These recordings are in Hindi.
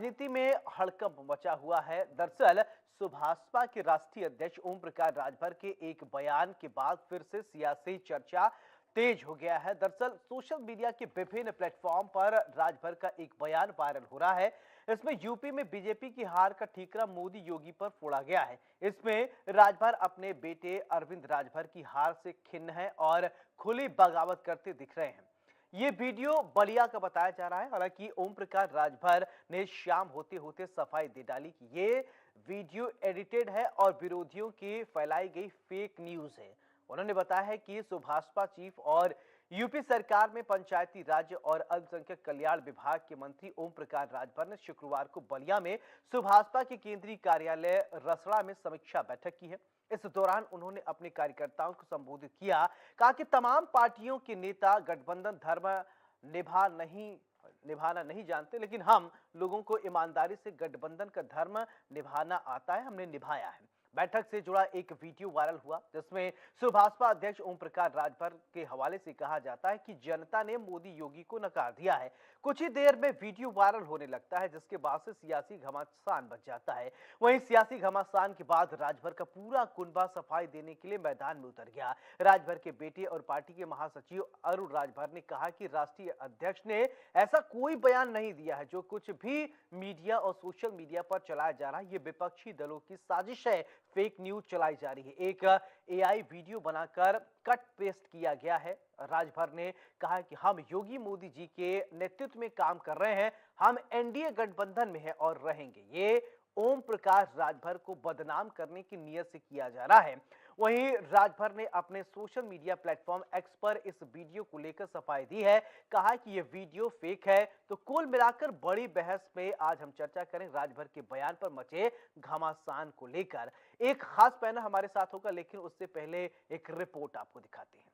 राजनीति में हड़कंप मचा हुआ है। दरअसल सुभाषपा के राष्ट्रीय अध्यक्ष ओम प्रकाश राजभर के एक बयान के बाद फिर से सियासी चर्चा तेज हो गया है। दरअसल सोशल मीडिया के विभिन्न प्लेटफॉर्म पर राजभर का एक बयान वायरल हो रहा है। इसमें यूपी में बीजेपी की हार का ठीकरा मोदी योगी पर फोड़ा गया है। इसमें राजभर अपने बेटे अरविंद राजभर की हार से खिन्न है और खुली बगावत करते दिख रहे हैं। ये वीडियो बलिया का बताया जा रहा है। हालांकि ओम प्रकाश राजभर ने शाम होते होते सफाई दे डाली कि ये वीडियो एडिटेड है और विरोधियों की फैलाई गई फेक न्यूज है। उन्होंने बताया है कि सुभाषपा चीफ और यूपी सरकार में पंचायती राज और अल्पसंख्यक कल्याण विभाग के मंत्री ओम प्रकाश राजभर ने शुक्रवार को बलिया में सुभाषपा के केंद्रीय कार्यालय रसड़ा में समीक्षा बैठक की है। इस दौरान उन्होंने अपने कार्यकर्ताओं को संबोधित किया, कहा कि तमाम पार्टियों के नेता गठबंधन धर्म निभाना नहीं जानते, लेकिन हम लोगों को ईमानदारी से गठबंधन का धर्म निभाना आता है, हमने निभाया है। बैठक से जुड़ा एक वीडियो वायरल हुआ जिसमें सुभाषपा अध्यक्ष ओम प्रकाश राजभर के हवाले से कहा जाता है कि जनता ने मोदी योगी को नकार दिया है। कुछ ही देर में वीडियो वायरल होने लगता है जिसके बाद से सियासी घमासान बच जाता है। वहीं सियासी घमासान के बाद राजभर का पूरा कुनबा सफाई देने के लिए मैदान में उतर गया। राजभर के बेटे और पार्टी के महासचिव अरुण राजभर ने कहा कि राष्ट्रीय अध्यक्ष ने ऐसा कोई बयान नहीं दिया है। जो कुछ भी मीडिया और सोशल मीडिया पर चलाया जा रहा है ये विपक्षी दलों की साजिश है, फेक न्यूज चलाई जा रही है। एक एआई वीडियो बनाकर कट पेस्ट किया गया है। राजभर ने कहा कि हम योगी मोदी जी के नेतृत्व में काम कर रहे हैं, हम एनडीए गठबंधन में हैं और रहेंगे। ये ओम प्रकाश राजभर को बदनाम करने की नीयत से किया जा रहा है। वहीं राजभर ने अपने सोशल मीडिया प्लेटफॉर्म एक्स पर इस वीडियो को लेकर सफाई दी है, कहा कि यह वीडियो फेक है। तो कुल मिलाकर बड़ी बहस में आज हम चर्चा करें राजभर के बयान पर मचे घमासान को लेकर। एक खास पैनल हमारे साथ होगा, लेकिन उससे पहले एक रिपोर्ट आपको दिखाते हैं।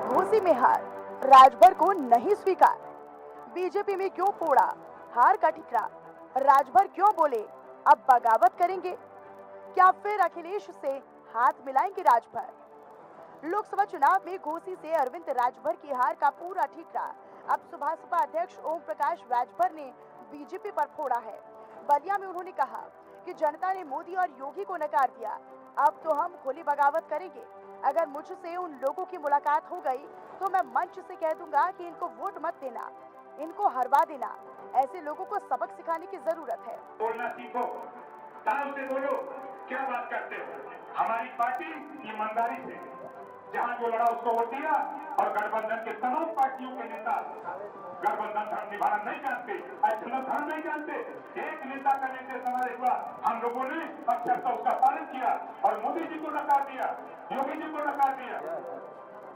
घोसी में हार, राजभर को नहीं स्वीकार। बीजेपी में क्यों फोड़ा हार का ठीकरा? राजभर क्यों बोले अब बगावत करेंगे? क्या फिर अखिलेश से हाथ मिलाएंगे राजभर? लोकसभा चुनाव में घोसी से अरविंद राजभर की हार का पूरा ठीकरा अब सुभाषपा अध्यक्ष ओम प्रकाश राजभर ने बीजेपी पर फोड़ा है। बलिया में उन्होंने कहा कि जनता ने मोदी और योगी को नकार दिया, अब तो हम खुली बगावत करेंगे। अगर मुझसे उन लोगों की मुलाकात हो गई तो मैं मंच से कह दूंगा कि इनको वोट मत देना, इनको हरवा देना। ऐसे लोगों को सबक सिखाने की जरूरत है। बोलना सीखो, ताव से बोलो, क्या बात करते हो? हमारी पार्टी ईमानदारी से जहां जो लड़ा उसको वोट दिया और गठबंधन के तमाम पार्टियों के नेता गठबंधन धर्म निभाना नहीं जानते, ऐसा धर्म नहीं जानते। एक नेता करने के समय एक बार हम लोगों ने अक्षरशः उसका पालन किया और मोदी जी को नकार दिया, योगी जी को नकार दिया।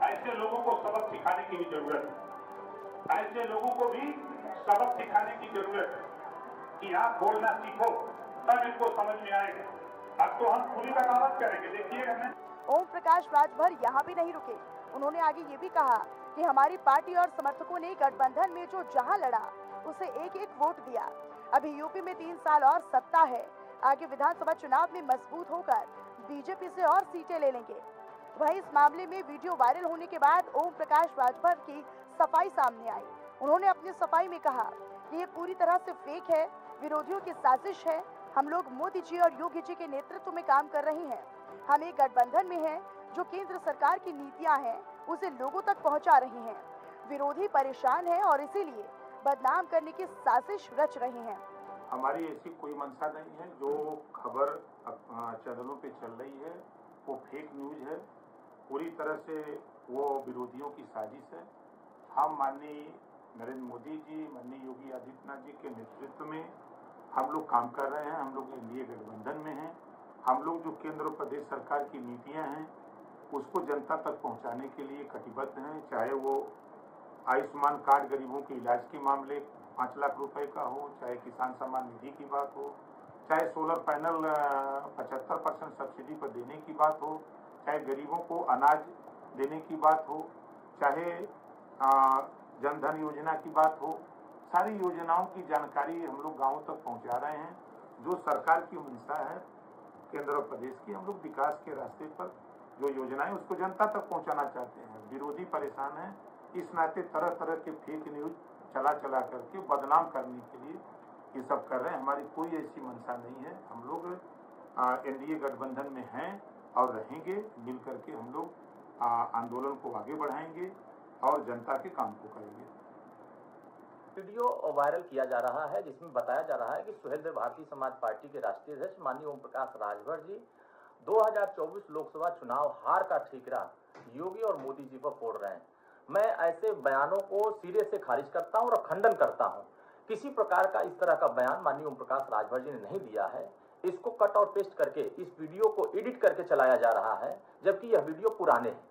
ऐसे लोगों को सबक सिखाने की भी जरूरत है। ऐसे लोगों को भी सबक सिखाने की जरूरत है कि आप बोलना सीखो, तब इनको समझ में आएगा। अब तो हम खुली बगावत करेंगे, देखिएगा। ओम प्रकाश राजभर यहाँ भी नहीं रुके। उन्होंने आगे ये भी कहा कि हमारी पार्टी और समर्थकों ने गठबंधन में जो जहां लड़ा उसे एक एक वोट दिया। अभी यूपी में 3 साल और सत्ता है, आगे विधानसभा चुनाव में मजबूत होकर बीजेपी से और सीटें ले लेंगे। वहीं इस मामले में वीडियो वायरल होने के बाद ओम प्रकाश राजभर की सफाई सामने आई। उन्होंने अपनी सफाई में कहा कि ये पूरी तरह से फेक है, विरोधियों की साजिश है। हम लोग मोदी जी और योगी जी के नेतृत्व में काम कर रहे हैं। हम एक गठबंधन में हैं जो केंद्र सरकार की नीतियां हैं उसे लोगों तक पहुंचा रहे हैं। विरोधी परेशान है और इसीलिए बदनाम करने की साजिश रच रहे हैं। हमारी ऐसी कोई मंशा नहीं है। जो खबर चैनलों पे चल रही है वो फेक न्यूज है, पूरी तरह से वो विरोधियों की साजिश है। हम माननीय नरेंद्र मोदी जी, माननीय योगी आदित्यनाथ जी के नेतृत्व में हम लोग काम कर रहे हैं। हम लोग एनडीए गठबंधन में हैं। हम लोग जो केंद्र और प्रदेश सरकार की नीतियां हैं उसको जनता तक पहुंचाने के लिए कटिबद्ध हैं। चाहे वो आयुष्मान कार्ड गरीबों के इलाज के मामले 5 लाख रुपए का हो, चाहे किसान सम्मान निधि की बात हो, चाहे सोलर पैनल 75% सब्सिडी पर देने की बात हो, चाहे गरीबों को अनाज देने की बात हो, चाहे जनधन योजना की बात हो। सारी योजनाओं की जानकारी हम लोग गाँव तक पहुंचा रहे हैं। जो सरकार की मंशा है केंद्र और प्रदेश की, हम लोग विकास के रास्ते पर जो योजनाएं उसको जनता तक पहुंचाना चाहते हैं। विरोधी परेशान है। इस नाते तरह तरह के फेक न्यूज चला करके बदनाम करने के लिए ये सब कर रहे हैं। हमारी कोई ऐसी मंशा नहीं है। हम लोग एनडीए गठबंधन में हैं और रहेंगे। मिल करके हम लोग आंदोलन को आगे बढ़ाएंगे और जनता के काम को करेंगे। वीडियो वायरल किया जा रहा है जिसमें बताया जा रहा है कि सुहेलदेव भारतीय समाज पार्टी के राष्ट्रीय अध्यक्ष माननीय ओम प्रकाश राजभर जी 2024 लोकसभा चुनाव हार का ठीकरा योगी और मोदी जी पर फोड़ रहे हैं। मैं ऐसे बयानों को सिरे से खारिज करता हूं और खंडन करता हूं। किसी प्रकार का इस तरह का बयान माननीय ओम प्रकाश राजभर जी ने नहीं दिया है। इसको कट और पेस्ट करके इस वीडियो को एडिट करके चलाया जा रहा है, जबकि यह वीडियो पुराने हैं।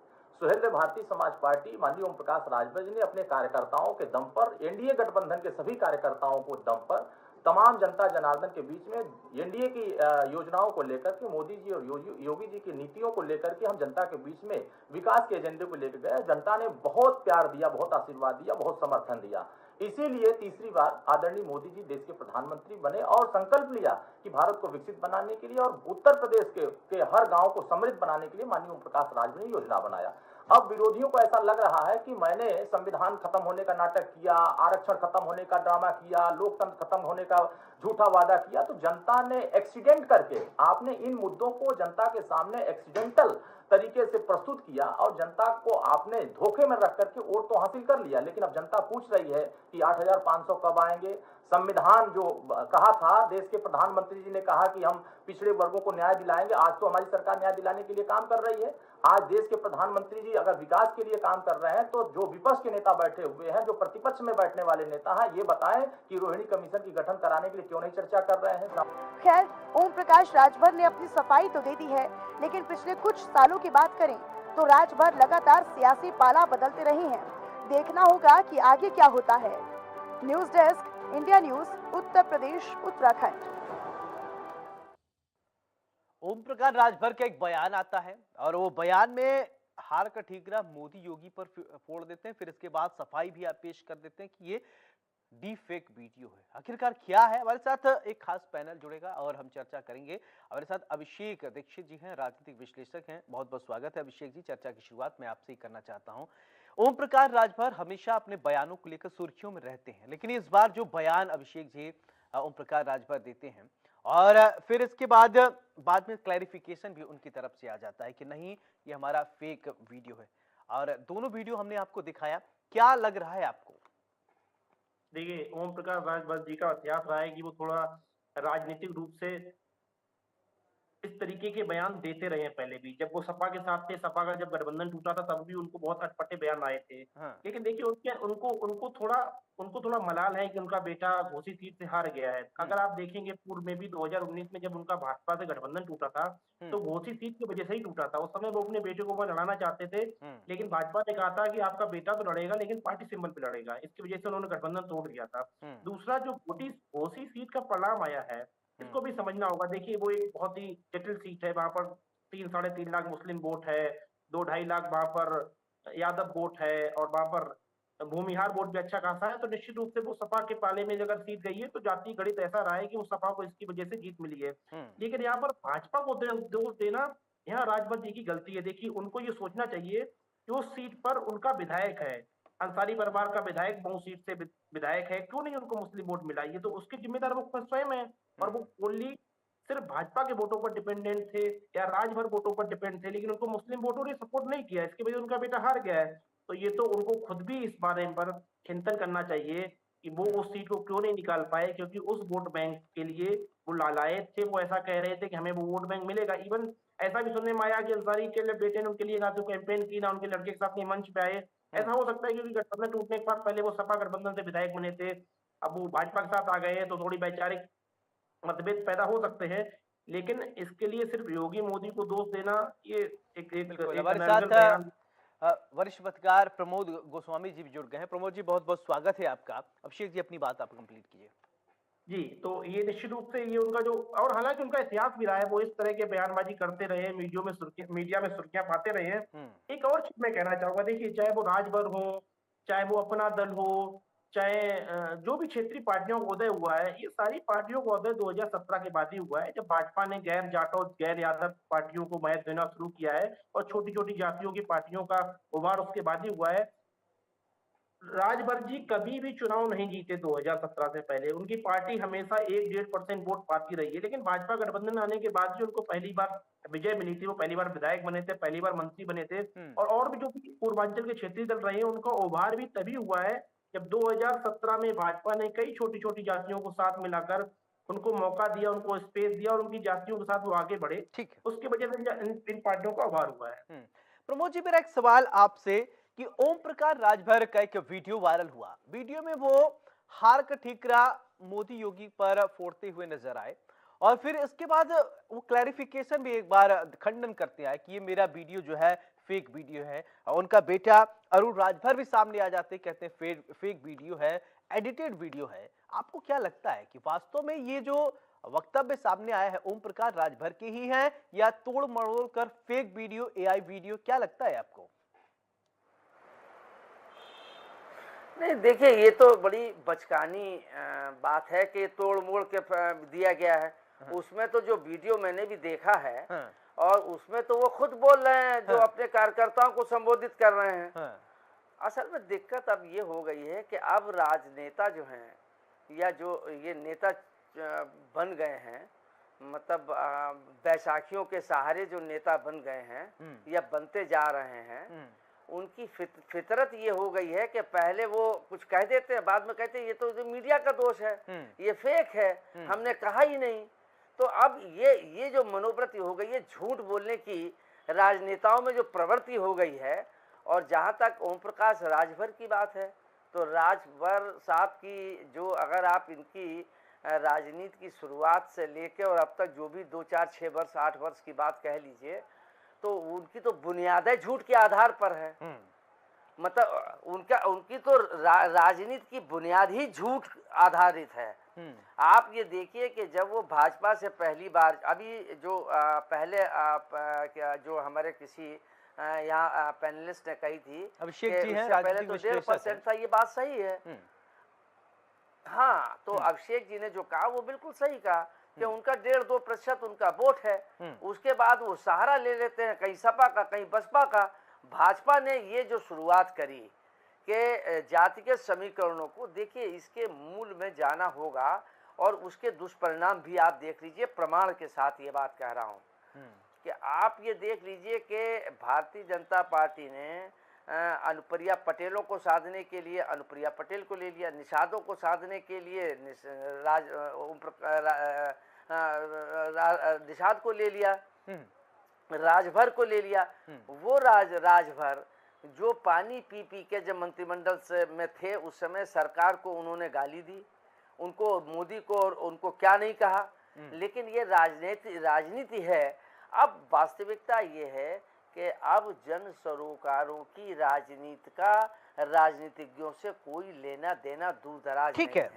सुहेलदेव भारतीय समाज पार्टी माननीय ओम प्रकाश राजभर जी ने अपने कार्यकर्ताओं के दम पर, एनडीए गठबंधन के सभी कार्यकर्ताओं को दम पर, तमाम जनता जनार्दन के बीच में एनडीए की योजनाओं को लेकर के, मोदी जी और योगी जी की नीतियों को लेकर के हम जनता के बीच में विकास के एजेंडे को लेकर गए। जनता ने बहुत प्यार दिया, बहुत आशीर्वाद दिया, बहुत समर्थन दिया। इसीलिए तीसरी बार आदरणीय मोदी जी देश के प्रधानमंत्री बने और संकल्प लिया कि भारत को विकसित बनाने के लिए और उत्तर प्रदेश के हर गांव को समृद्ध बनाने के लिए माननीय ओम प्रकाश राजभर ने योजना बनाया। अब विरोधियों को ऐसा लग रहा है कि मैंने संविधान खत्म होने का नाटक किया, आरक्षण खत्म होने का ड्रामा किया, लोकतंत्र खत्म होने का झूठा वादा किया। तो जनता ने एक्सीडेंट करके, आपने इन मुद्दों को जनता के सामने एक्सीडेंटल तरीके से प्रस्तुत किया और जनता को आपने धोखे में रख करके वोट तो हासिल कर लिया। लेकिन अब जनता पूछ रही है कि 8,500 कब आएंगे। संविधान जो कहा था, देश के प्रधानमंत्री जी ने कहा कि हम पिछड़े वर्गों को न्याय दिलाएंगे। आज तो हमारी सरकार न्याय दिलाने के लिए काम कर रही है। आज देश के प्रधानमंत्री जी अगर विकास के लिए काम कर रहे हैं तो जो विपक्ष के नेता बैठे हुए हैं, जो प्रतिपक्ष में बैठने वाले नेता हैं, ये बताएं कि रोहिणी कमीशन की गठन कराने के लिए क्यों नहीं चर्चा कर रहे हैं। खैर, ओम प्रकाश राजभर ने अपनी सफाई तो दे दी है, लेकिन पिछले कुछ सालों की बात करें तो राजभर लगातार सियासी पाला बदलते रहे हैं। देखना होगा कि आगे क्या होता है। News desk, India news, Uttar Pradesh, Uttarakhand. Om Prakash Rajbhar का एक बयान आता है और वो बयान में हार का ठीकरा मोदी योगी पर फोड़ देते हैं। फिर इसके बाद सफाई भी आप पेश कर देते हैं कि ये डी फेक वीडियो है। आखिरकार क्या है? हमारे साथ एक खास पैनल जुड़ेगा और हम चर्चा करेंगे। हमारे साथ अभिषेक दीक्षित जी हैं, राजनीतिक विश्लेषक हैं। बहुत बहुत स्वागत है अभिषेक जी। चर्चा की शुरुआत मैं आपसे ही करना चाहता हूं। ओम प्रकाश राजभर हमेशा अपने बयानों को लेकर सुर्खियों में रहते हैं, लेकिन इस बार जो बयान अभिषेक जी ओम प्रकाश राजभर देते हैं और फिर इसके बाद में क्लैरिफिकेशन भी उनकी तरफ से आ जाता है कि नहीं, ये हमारा फेक वीडियो है। और दोनों वीडियो हमने आपको दिखाया, क्या लग रहा है आपको? देखिए, ओम प्रकाश राजभर जी का इतिहास रहा है कि वो थोड़ा राजनीतिक रूप से इस तरीके के बयान देते रहे हैं। पहले भी जब वो सपा के साथ थे, सपा का जब गठबंधन टूटा था, तब भी उनको बहुत अटपटे बयान आए थे। हाँ। लेकिन देखिए, उनको थोड़ा मलाल है कि उनका बेटा घोसी सीट से हार गया है। अगर आप देखेंगे, पूर्व में भी 2019 में जब उनका भाजपा से गठबंधन टूटा था, तो घोसी सीट की वजह से ही टूटा था। उस समय वो अपने बेटे को वहां लड़ाना चाहते थे, लेकिन भाजपा ने कहा था कि आपका बेटा तो लड़ेगा, लेकिन पार्टी सिंबल पे लड़ेगा। इसकी वजह से उन्होंने गठबंधन तोड़ दिया था। दूसरा, जो घोसी सीट का परिणाम आया है, इसको भी समझना होगा। देखिए, वो एक बहुत ही जटिल सीट है। वहां पर 3-3.5 लाख मुस्लिम वोट है, 2-2.5 लाख वहां पर यादव वोट है, और वहां पर भूमिहार वोट भी अच्छा खासा है। तो निश्चित रूप से वो सपा के पाले में अगर सीट गई है तो जातीय गणित ऐसा रहा है कि वो सपा को इसकी वजह से जीत मिली है। लेकिन यहाँ पर भाजपा को दोष देना यहाँ राजभर जी की गलती है। देखिए, उनको ये सोचना चाहिए कि उस सीट पर उनका विधायक है, अंसारी परिवार का विधायक मऊ सीट से विधायक है, क्यों नहीं उनको मुस्लिम वोट मिला? ये तो उसके जिम्मेदार वो स्वयं है। और वो ओनली सिर्फ भाजपा के वोटों पर डिपेंडेंट थे या राजभर वोटों पर डिपेंड थे, लेकिन उनको मुस्लिम वोटों ने सपोर्ट नहीं किया। इसकी वजह से उनका बेटा हार गया है। तो ये तो उनको खुद भी इस बारे पर चिंतन करना चाहिए कि वो उस सीट को क्यों नहीं निकाल पाए, क्योंकि उस वोट बैंक के लिए वो लालायत थे। वो ऐसा कह रहे थे कि हमें वो वोट बैंक मिलेगा। इवन ऐसा भी सुनने में आया कि अंसारी के बेटे ने उनके लिए ना तो कैंपेन की, ना उनके लड़के के साथ मंच पे आए। ऐसा हो सकता है क्योंकि गठबंधन टूटने के बाद पहले वो सपा गठबंधन से विधायक बने थे, अब वो भाजपा के साथ आ गए हैं, तो थोड़ी वैचारिक मतभेद पैदा हो सकते हैं। लेकिन इसके लिए सिर्फ योगी मोदी को दोष देना, ये एक हमारे साथ वरिष्ठ पत्रकार प्रमोद गोस्वामी जी भी जुड़ गए हैं। प्रमोद जी, बहुत बहुत स्वागत है आपका। अभिषेक जी, अपनी बात आप कंप्लीट कीजिए। जी, तो ये निश्चित रूप से ये उनका जो, और हालांकि उनका इतिहास भी रहा है, वो इस तरह के बयानबाजी करते रहे, मीडिया में सुर्खियां पाते रहे हैं। एक और चीज मैं कहना चाहूंगा, देखिए, चाहे वो राजभर हो, चाहे वो अपना दल हो, चाहे जो भी क्षेत्रीय पार्टियों का उदय हुआ है, ये सारी पार्टियों का उदय 2017 के बाद ही हुआ है, जब भाजपा ने गैर जाटों, गैर यादव पार्टियों को महत्व देना शुरू किया है और छोटी-छोटी जातियों की पार्टियों का उभार उसके बाद ही हुआ है। राजभर जी कभी भी चुनाव नहीं जीते 2017 से पहले। उनकी पार्टी हमेशा 1-1.5% वोट पाती रही है, लेकिन भाजपा गठबंधन आने के बाद भी उनको पहली बार विजय मिली थी। वो पहली बार विधायक बने थे, पहली बार मंत्री बने थे और भी जो भी पूर्वांचल के क्षेत्रीय दल रहे हैं, उनका उभार भी तभी हुआ है जब 2017 में भाजपा ने कई छोटी-छोटी जातियों को साथ मिलाकर उनको मौका दिया, उनको स्पेस दिया और उनकी जातियों के साथ वो आगे बढ़े। ठीक है। उसकी वजह से इन पार्टियों का उभार हुआ है। प्रमोद जी, मेरा एक सवाल आपसे कि ओम प्रकाश राजभर का एक वीडियो वायरल हुआ। वीडियो में वो हार का ठीकरा मोदी योगी पर फोड़ते हुए नजर आए और फिर इसके बाद वो क्लैरिफिकेशन भी एक बार खंडन करते हैं कि ये मेरा वीडियो जो है फेक वीडियो है। और उनका बेटा अरुण राजभर भी सामने आ जाते, कहते हैं फेक वीडियो है, एडिटेड वीडियो है। आपको क्या लगता है कि वास्तव में ये जो वक्तव्य सामने आया है ओम प्रकाश राजभर के ही है या तोड़ मरोड़ कर फेक वीडियो, एआई वीडियो, क्या लगता है आपको? नहीं, देखिए, ये तो बड़ी बचकानी बात है कि तोड़ मोड़ के दिया गया है। उसमें तो जो वीडियो मैंने भी देखा है और उसमें तो वो खुद बोल रहे हैं, जो अपने कार्यकर्ताओं को संबोधित कर रहे हैं। असल में दिक्कत अब ये हो गई है कि अब राजनेता जो हैं या जो ये नेता बन गए हैं, मतलब बैसाखियों के सहारे जो नेता बन गए हैं या बनते जा रहे हैं, उनकी फितरत ये हो गई है कि पहले वो कुछ कह देते हैं, बाद में कहते हैं ये तो मीडिया का दोष है, ये फेक है, हमने कहा ही नहीं। तो अब ये जो मनोवृत्ति हो गई है, झूठ बोलने की राजनेताओं में जो प्रवृत्ति हो गई है। और जहां तक ओम प्रकाश राजभर की बात है, तो राजभर साहब की जो, अगर आप इनकी राजनीति की शुरुआत से लेकर और अब तक जो भी 2, 4, 6 वर्ष, 8 वर्ष की बात कह लीजिए, तो उनकी तो बुनियादें झूठ के आधार पर है। मतलब उनकी तो राजनीति की बुनियाद ही झूठ आधारित है। आप ये देखिए कि जब वो भाजपा से पहली बार, अभी जो पहले जो हमारे किसी यहाँ पैनलिस्ट ने कही थी, अभिषेक जी हैं, पहले तो 1.5% था, ये बात सही है। हाँ, तो अभिषेक जी ने जो कहा वो बिल्कुल सही कहा कि उनका 1.5-2% उनका वोट है। उसके बाद वो सहारा ले लेते हैं, कहीं सपा का, कहीं बसपा का। भाजपा ने ये जो शुरुआत करी कि जाति के समीकरणों को, देखिए इसके मूल में जाना होगा और उसके दुष्परिणाम भी आप देख लीजिए। प्रमाण के साथ ये बात कह रहा हूँ कि आप ये देख लीजिए कि भारतीय जनता पार्टी ने अनुप्रिया पटेलों को साधने के लिए अनुप्रिया पटेल को ले लिया, निषादों को साधने के लिए निषाद को ले लिया, राजभर को ले लिया। वो राजभर जो पानी पी पी के जब मंत्रिमंडल से में थे, उस समय सरकार को उन्होंने गाली दी, उनको, मोदी को, और उनको क्या नहीं कहा। लेकिन ये राजनीति है। अब वास्तविकता ये है कि अब जन सरोकारों की राजनीति का राजनीतिज्ञों से कोई लेना देना दूर दराज नहीं है।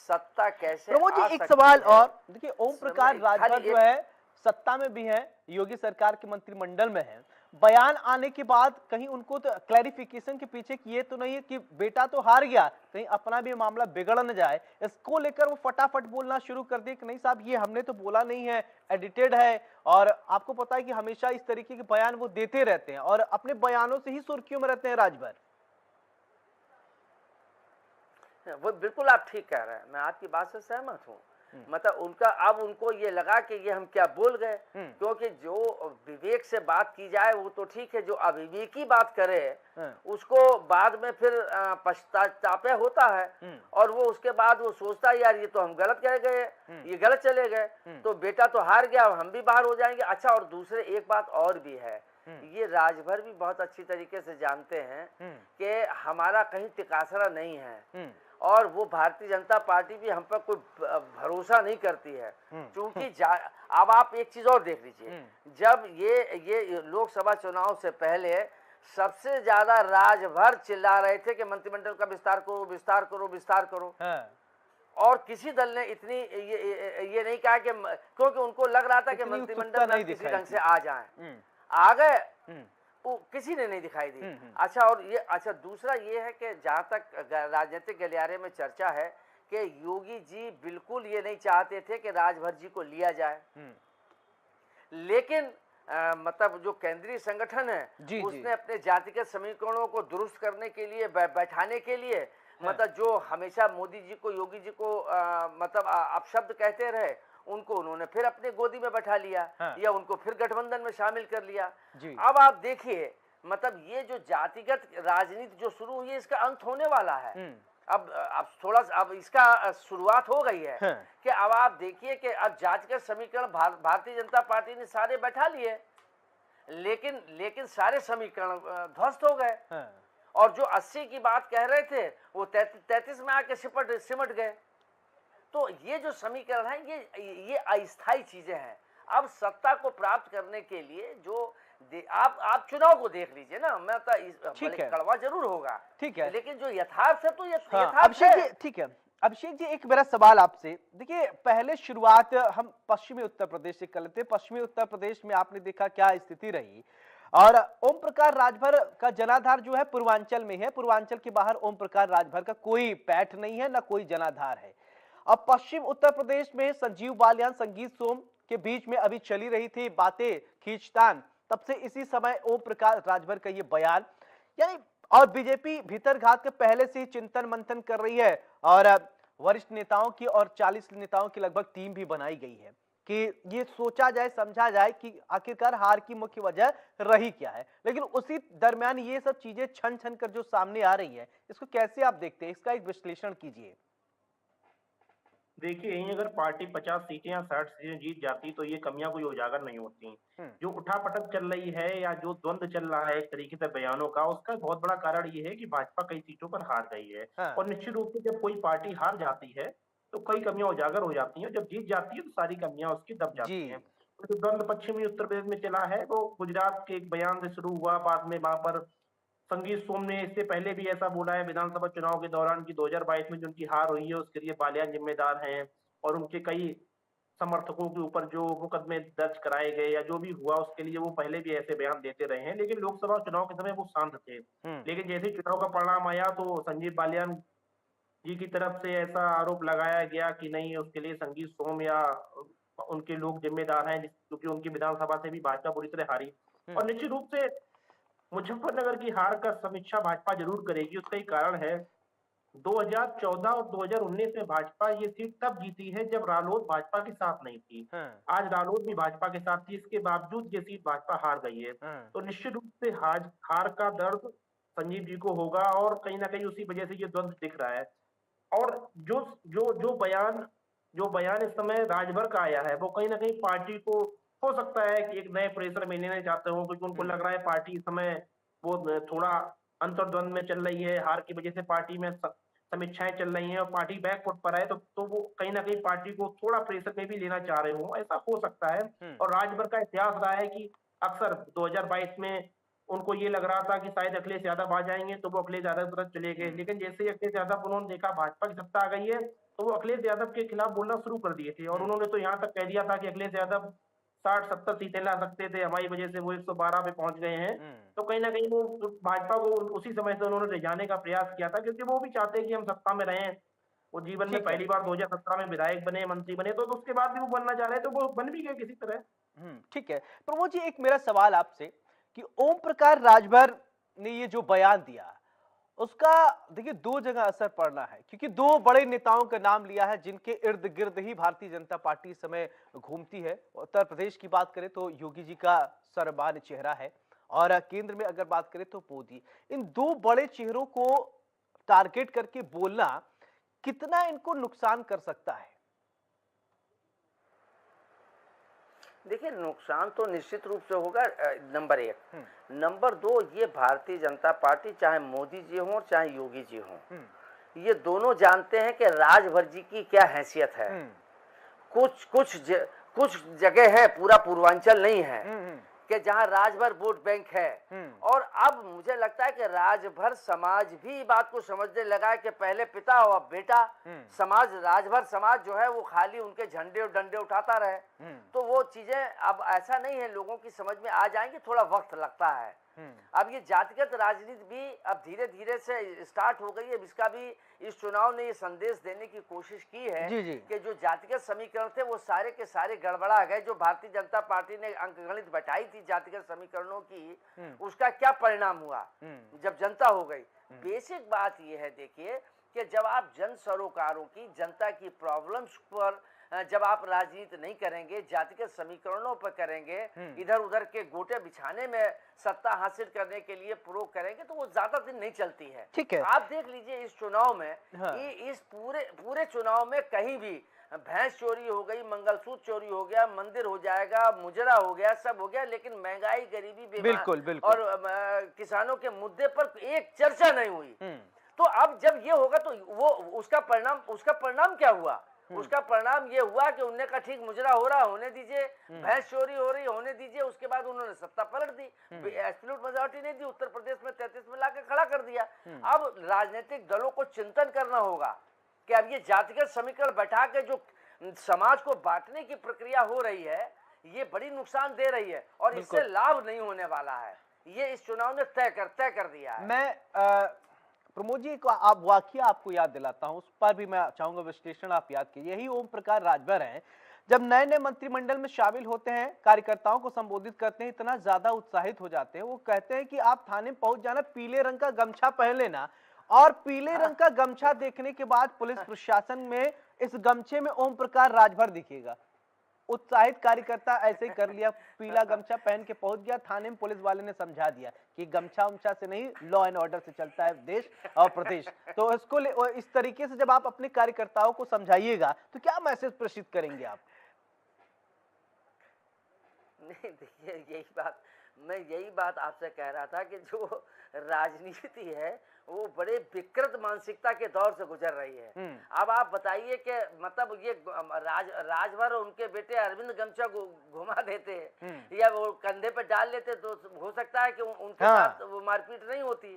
सत्ता कैसे प्रमोद जी, एक सवाल और, देखिए ओम प्रकाश राजभर जो है सत्ता में भी है, योगी सरकार के मंत्रिमंडल में है। बयान आने के बाद कहीं उनको तो क्लैरिफिकेशन के पीछे किए तो नहीं है कि बेटा तो हार गया, कहीं अपना भी मामला बिगड़ न जाए, इसको लेकर वो फटाफट बोलना शुरू कर दिए कि नहीं साहब ये हमने तो बोला नहीं है, एडिटेड है। और आपको पता है कि हमेशा इस तरीके के बयान वो देते रहते हैं और अपने बयानों से ही सुर्खियों में रहते हैं राजभर। वो बिल्कुल आप ठीक कह रहे हैं, मैं आपकी बात से सहमत हूँ। मतलब उनका, अब उनको ये लगा कि ये हम क्या बोल गए, क्योंकि जो विवेक से बात की जाए वो तो ठीक है, जो अविवेकी बात करे उसको बाद में फिर पश्चाताप होता है और वो उसके बाद वो सोचता है यार ये तो हम गलत कह गए, ये गलत चले गए, तो बेटा तो हार गया, हम भी बाहर हो जाएंगे। अच्छा, और दूसरे एक बात और भी है, ये राजभर भी बहुत अच्छी तरीके से जानते हैं कि हमारा कहीं तिकासरा नहीं है और वो भारतीय जनता पार्टी भी हम पर कोई भरोसा नहीं करती है। क्योंकि अब आप एक चीज और देख लीजिए, जब ये लोकसभा चुनाव से पहले सबसे ज्यादा राजभर चिल्ला रहे थे कि मंत्रिमंडल का विस्तार करो, विस्तार करो, विस्तार करो। और किसी दल ने इतनी ये नहीं कहा कि, क्योंकि उनको लग रहा था कि मंत्रिमंडल में किसी ढंग से आ जाए, आ गए। वो किसी ने नहीं दिखाई दी। अच्छा, और ये अच्छा दूसरा ये है कि जहां तक राजनीतिक गलियारे में चर्चा है कि योगी जी बिल्कुल ये नहीं चाहते थे कि राजभर जी को लिया जाए, लेकिन मतलब जो केंद्रीय संगठन है उसने अपने जातिगत समीकरणों को दुरुस्त करने के लिए बैठाने के लिए मतलब जो हमेशा मोदी जी को योगी जी को मतलब अपशब्द कहते रहे, उनको उन्होंने फिर अपने गोदी में बैठा लिया या उनको फिर गठबंधन में शामिल कर लिया। अब आप देखिए मतलब ये जो जातिगत राजनीति जो शुरू हुई है इसका अंत होने वाला है। अब थोड़ा अब इसका शुरुआत हो गई है कि अब आप देखिए कि अब जातिगत समीकरण भारतीय जनता पार्टी ने सारे बैठा लिए, लेकिन सारे समीकरण ध्वस्त हो गए और जो 80 की बात कह रहे थे वो 33 में आके सिमट गए। तो ये जो समीकरण है ये अस्थायी चीजें हैं। अब सत्ता को प्राप्त करने के लिए जो आप चुनाव को देख लीजिए ना, मैं तो कड़वा जरूर होगा, ठीक है, लेकिन जो यथार्थ है तो यथार्थ है। ठीक है अभिषेक जी, एक मेरा सवाल आपसे, देखिए पहले शुरुआत हम पश्चिमी उत्तर प्रदेश से कर लेते हैं। पश्चिमी उत्तर प्रदेश में आपने देखा क्या स्थिति रही, और ओम प्रकाश राजभर का जनाधार जो है पूर्वांचल में है। पूर्वांचल के बाहर ओम प्रकाश राजभर का कोई पैठ नहीं है, ना कोई जनाधार है। अब पश्चिम उत्तर प्रदेश में संजीव बालियान, संगीत सोम के बीच में अभी चली रही थी बातें खींचतान, तब से इसी समय ओम प्रकाश राजभर का ये बयान, यानी और बीजेपी भीतर घात के पहले से ही चिंतन मंथन कर रही है और वरिष्ठ नेताओं की और 40 नेताओं की लगभग टीम भी बनाई गई है कि ये सोचा जाए, समझा जाए कि आखिरकार हार की मुख्य वजह रही क्या है। लेकिन उसी दरमियान ये सब चीजें छन छन कर जो सामने आ रही है, इसको कैसे आप देखते हैं? इसका एक विश्लेषण कीजिए। देखिए, यही अगर पार्टी 50 सीटें या 60 सीटें जीत जाती तो ये कमियां कोई उजागर नहीं होती। जो उठापटक चल रही है या जो द्वंद्व चल रहा है एक तरीके से बयानों का, उसका बहुत बड़ा कारण ये है कि भाजपा कई सीटों पर हार गई है। और निश्चित रूप से जब कोई पार्टी हार जाती है तो कई कमियां उजागर हो जाती हैं, जब जीत जाती है तो सारी कमियां उसकी दब जाती हैं। तो द्वंद्व पश्चिमी उत्तर प्रदेश में चला है वो गुजरात के एक बयान से शुरू हुआ, बाद में वहां पर संगीत सोम ने इससे पहले भी ऐसा बोला है विधानसभा चुनाव के दौरान की 2022 में जो उनकी हार हुई है उसके लिए बालियान जिम्मेदार हैं, और उनके कई समर्थकों के ऊपर जो मुकदमे दर्ज कराए गए या जो भी हुआ उसके लिए वो पहले भी ऐसे बयान देते रहे हैं। लेकिन लोकसभा चुनाव के समय वो शांत थे, लेकिन जैसे चुनाव का परिणाम आया तो संजीव बालियान जी की तरफ से ऐसा आरोप लगाया गया कि नहीं, उसके लिए संगीत सोम या उनके लोग जिम्मेदार हैं, क्योंकि उनकी विधानसभा से भी भाजपा बुरी तरह हारी। और निश्चित रूप से मुजफ्फरनगर की हार का समीक्षा भाजपा जरूर करेगी। उसका ही कारण है 2014 और 2019 में भाजपा ये सीट तब जीती है जब रालोद भाजपा के साथ नहीं थी। आज रालोद भी भाजपा के साथ थी, इसके बावजूद ये सीट भाजपा हार गई है। तो निश्चित रूप से हार का दर्द संजीव जी को होगा और कहीं ना कहीं उसी वजह से ये द्वंद्व दिख रहा है। और जो बयान इस समय राजभर का आया है वो कहीं ना कहीं पार्टी को हो सकता है कि एक नए प्रेशर में लेना चाहते हो, क्योंकि उनको लग रहा है पार्टी इस समय वो थोड़ा अंतर्द्वंद में चल रही है, हार की वजह से पार्टी में समीक्षाएं चल रही हैं और पार्टी बैकफुट पर है, तो वो कहीं ना कहीं पार्टी को थोड़ा प्रेशर में भी लेना चाह रहे हो, ऐसा हो सकता है। और राजभर का इतिहास रहा है कि अक्सर 2022 में उनको ये लग रहा था कि शायद अखिलेश यादव आ जाएंगे तो वो अखिलेश यादव की तरफ चले गए, लेकिन जैसे ही अखिलेश यादव उन्होंने देखा भाजपा की सत्ता आ गई है तो वो अखिलेश यादव के खिलाफ बोलना शुरू कर दिए थे। और उन्होंने तो यहाँ तक कह दिया था कि अखिलेश यादव 60-70 सीटें ला सकते थे, हमारी वजह से वो 112 पे पहुंच गए हैं। तो कहीं ना कहीं वो भाजपा को उसी समय से उन्होंने ले जाने का प्रयास किया था, क्योंकि वो भी चाहते हैं कि हम सत्ता में रहें। वो जीवन में पहली बार 2017 में विधायक बने, मंत्री बने, तो उसके बाद भी वो बनना चाह रहे थे, वो बन भी गए किसी तरह। ठीक है प्रमोद जी, एक मेरा सवाल आपसे कि ओम प्रकाश राजभर ने ये जो बयान दिया उसका देखिए दो जगह असर पड़ना है, क्योंकि दो बड़े नेताओं का नाम लिया है जिनके इर्द गिर्द ही भारतीय जनता पार्टी इस समय घूमती है। उत्तर प्रदेश की बात करें तो योगी जी का सर्वमान्य चेहरा है, और केंद्र में अगर बात करें तो मोदी। इन दो बड़े चेहरों को टारगेट करके बोलना कितना इनको नुकसान कर सकता है? देखिए, नुकसान तो निश्चित रूप से होगा, नंबर 1। नंबर 2, ये भारतीय जनता पार्टी चाहे मोदी जी हो चाहे योगी जी हो, ये दोनों जानते हैं कि राजभर जी की क्या हैसियत है। कुछ जगह है, पूरा पूर्वांचल नहीं है, कि जहां राजभर वोट बैंक है। और अब मुझे लगता है कि राजभर समाज भी बात को समझने लगा है कि पहले पिता और अब बेटा समाज, राजभर समाज जो है वो खाली उनके झंडे और डंडे उठाता रहे। तो वो चीजें अब ऐसा नहीं है, लोगों की समझ में आ जाएंगी, थोड़ा वक्त लगता है। अब ये जातिगत राजनीति भी अब धीरे धीरे से स्टार्ट हो गई है। इसका भी इस चुनाव ने ये संदेश देने की कोशिश की है कि जो जातिगत समीकरण थे वो सारे के सारे गड़बड़ा गए। जो भारतीय जनता पार्टी ने अंकगणित बैठाई थी जातिगत समीकरणों की, उसका क्या परिणाम हुआ जब जनता हो गई। बेसिक बात यह है, देखिए कि जब आप जन सरोकारों की, जनता की प्रॉब्लम्स पर जब आप राजनीति नहीं करेंगे, जातिगत समीकरणों पर करेंगे, इधर उधर के गोटे बिछाने में सत्ता हासिल करने के लिए प्रयोग करेंगे, तो वो ज्यादा दिन नहीं चलती है। ठीक है, आप देख लीजिए इस चुनाव में, इस पूरे चुनाव में कहीं भी भैंस चोरी हो गई, मंगलसूत्र चोरी हो गया, मंदिर हो जाएगा, मुजरा हो गया, सब हो गया, लेकिन महंगाई, गरीबी, बीमारी और किसानों के मुद्दे पर एक चर्चा नहीं हुई। तो अब जब ये होगा तो वो उसका परिणाम क्या हुआ? उसका परिणाम ये हुआ कि उनने कहा ठीक, मुजरा हो रहा, होने दीजिए, भैंस चोरी हो रही, होने दीजिए। उसके बाद उन्होंने सत्ता पलट दी, एब्सोल्यूट मेजॉरिटी नहीं दी, उत्तर प्रदेश में 33 में लाके खड़ा कर दिया। अब राजनीतिक दलों को चिंतन करना होगा कि अब ये जातिगत समीकरण बैठा के जो समाज को बांटने की प्रक्रिया हो रही है, ये बड़ी नुकसान दे रही है और इससे लाभ नहीं होने वाला है। ये इस चुनाव ने तय कर दिया है। मैं प्रमोद जी को आप वाकया आपको याद दिलाता हूं, उस पर भी मैं चाहूंगा विश्लेषण आप याद कीजिए। यही ओम प्रकाश राजभर हैं, जब नए नए मंत्रिमंडल में शामिल होते हैं, कार्यकर्ताओं को संबोधित करते हैं, इतना ज्यादा उत्साहित हो जाते हैं, वो कहते हैं कि आप थाने में पहुंच जाना, पीले रंग का गमछा पहन लेना, और पीले रंग का गमछा देखने के बाद पुलिस प्रशासन में इस गमछे में ओम प्रकाश राजभर दिखेगा। उत्साहित कार्यकर्ता ऐसे ही कर लिया, पीला गमछा पहन के पहुंच गया थाने में, पुलिस वाले ने समझा दिया कि गमछा उमछा से नहीं, लॉ एंड ऑर्डर से चलता है देश और प्रदेश। तो इसको इस तरीके से जब आप अपने कार्यकर्ताओं को समझाइएगा तो क्या मैसेज प्रेषित करेंगे आप? नहीं, देखिए मैं यही बात आपसे कह रहा था कि जो राजनीति है वो बड़े विकृत मानसिकता के दौर से गुजर रही है। अब आप बताइए कि मतलब ये राजभर उनके बेटे अरविंद गमछा घुमा देते या वो कंधे पे डाल लेते तो हो सकता है कि उनके साथ वो मारपीट नहीं होती,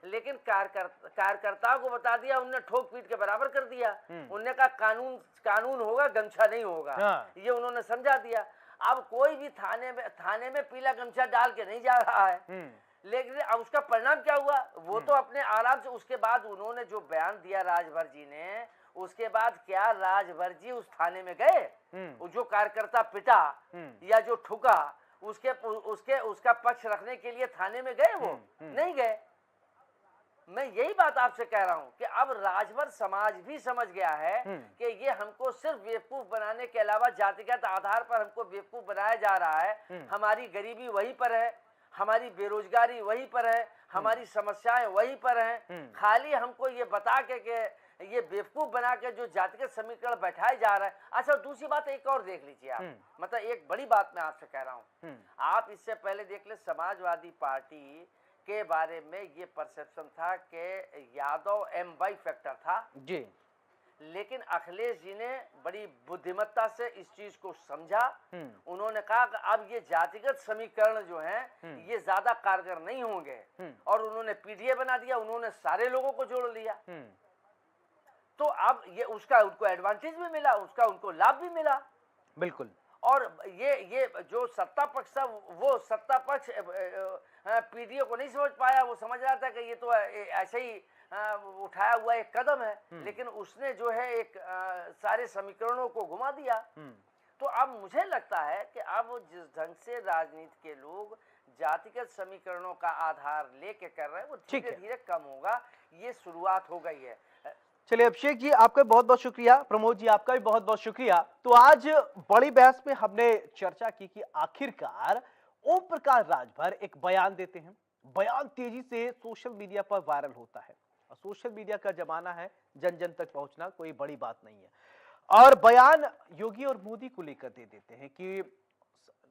लेकिन कार्यकर्ताओं को बता दिया, उनने ठोक पीट के बराबर कर दिया। उनने कहा कानून होगा, गमछा नहीं होगा, ये उन्होंने समझा दिया। अब कोई भी थाने में पीला गमछा डाल के नहीं जा रहा है, लेकिन अब उसका परिणाम क्या हुआ वो तो अपने आराम से। उसके बाद उन्होंने जो बयान दिया राजभर जी ने, उसके बाद क्या राजभर जी उस थाने में गए? जो कार्यकर्ता पिटा या जो ठुका, उसका पक्ष रखने के लिए थाने में गए? वो नहीं गए। मैं यही बात आपसे कह रहा हूं कि अब राजभर समाज भी समझ गया है कि ये हमको सिर्फ बेवकूफ बनाने के अलावा जातिगत आधार पर हमको बेवकूफ बनाया जा रहा है। हमारी गरीबी वहीं पर है, हमारी बेरोजगारी वहीं पर है, हमारी समस्याएं वहीं पर हैं। खाली हमको ये बता के ये बेवकूफ बना के जो जातिगत समीकरण बैठाए जा रहा है। अच्छा, दूसरी बात एक और देख लीजिए आप, मतलब एक बड़ी बात मैं आपसे कह रहा हूँ। आप इससे पहले देख ले, समाजवादी पार्टी के बारे में ये परसेप्शन था कि यादव एम/वाई फैक्टर था जी, लेकिन अखिलेश जी ने बड़ी बुद्धिमत्ता से इस चीज को समझा। उन्होंने कहा कि अब ये जातिगत समीकरण जो हैं ये ज्यादा कारगर नहीं होंगे, और उन्होंने पीडीए बना दिया, उन्होंने सारे लोगों को जोड़ लिया। तो अब ये उसका उनको एडवांटेज भी मिला, उसका उनको लाभ भी मिला। बिल्कुल। और ये जो सत्ता पक्ष था, वो सत्ता पक्ष पीडीए को नहीं समझ पाया। वो समझ रहा था कि ये तो ऐसे ही उठाया हुआ एक कदम है, लेकिन उसने जो है एक सारे समीकरणों को घुमा दिया। तो अब मुझे लगता है कि अब जिस ढंग से राजनीति के लोग जातिगत समीकरणों का आधार लेके कर रहे हैं, वो धीरे धीरे कम होगा। ये शुरुआत हो गई है। चलिए अभिषेक जी, आपका बहुत बहुत शुक्रिया। प्रमोद जी, आपका भी बहुत बहुत शुक्रिया। तो आज बड़ी बहस में हमने चर्चा की कि आखिरकार ओम प्रकाश राजभर एक बयान देते हैं, बयान तेजी से सोशल मीडिया पर वायरल होता है, और सोशल मीडिया का जमाना है, जन जन तक पहुंचना कोई बड़ी बात नहीं है। और बयान योगी और मोदी को लेकर दे देते हैं कि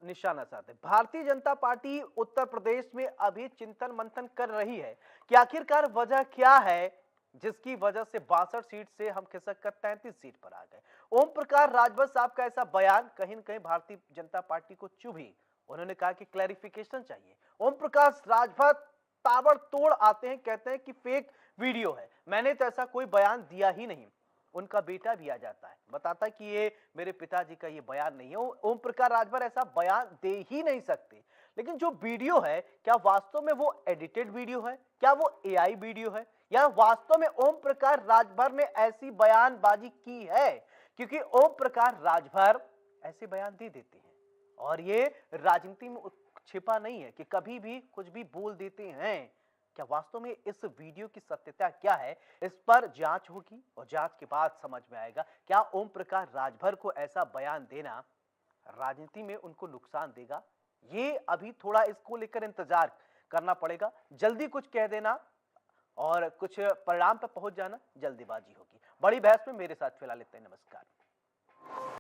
निशाना साधे। भारतीय जनता पार्टी उत्तर प्रदेश में अभी चिंतन मंथन कर रही है कि आखिरकार वजह क्या है जिसकी वजह से 62 सीट से हम खिसक कर 33 सीट पर आ गए। ओम प्रकाश राजभर साहब का ऐसा बयान कहीं न कहीं भारतीय जनता पार्टी को चुभी। उन्होंने कहा कि क्लैरिफिकेशन चाहिए। ओम प्रकाश राजभर ताबड़तोड़ आते हैं, कहते हैं कि फेक वीडियो है, मैंने तो ऐसा कोई बयान दिया ही नहीं। उनका बेटा भी आ जाता है, बताता है कि ये मेरे पिताजी का ये बयान नहीं है। ओम प्रकाश राजभर ऐसा बयान दे ही नहीं सकते। लेकिन जो वीडियो है क्या वास्तव में वो एडिटेड वीडियो है, क्या वो एआई वीडियो है, या वास्तव में ओम प्रकाश राजभर ने ऐसी बयानबाजी की है? क्योंकि ओम प्रकाश राजभर ऐसे बयान दे देते हैं और ये राजनीति में छिपा नहीं है कि कभी भी कुछ भी बोल देते हैं। क्या वास्तव में इस वीडियो की सत्यता क्या है, इस पर जांच होगी और जांच के बाद समझ में आएगा क्या ओम प्रकाश राजभर को ऐसा बयान देना राजनीति में उनको नुकसान देगा। ये अभी थोड़ा इसको लेकर इंतजार करना पड़ेगा। जल्दी कुछ कह देना और कुछ परिणाम पर पहुंच जाना जल्दीबाजी होगी। बड़ी बहस में मेरे साथ फिलहाल इतना ही। नमस्कार।